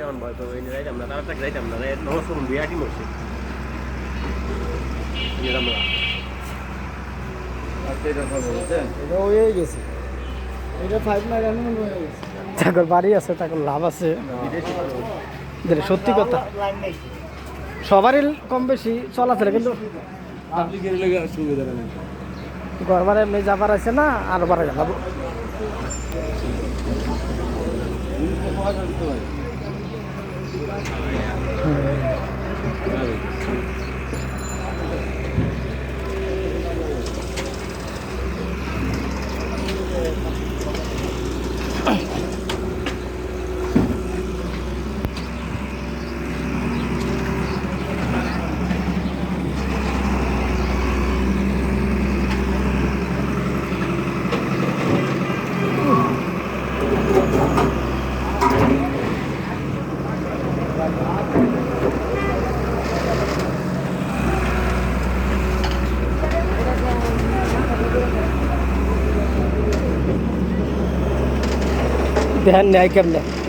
যেমন ভয় পাবো এনে যাইতাম না তাড়াতাড়ি যাইতাম না নমস্কার বিরাটি মরছে এটা হয়ে গেছে, এটা 5 না কেন হয়ে গেছে। তারপর বাড়ি আছে, তারপর লাভ আছে, সত্যি কথা। সবারই কম বেশি চলাফেরা, কিন্তু গড়বারে এমনি যাবার আছে না, আর বারে যাবো। ध्यान न्याय करना।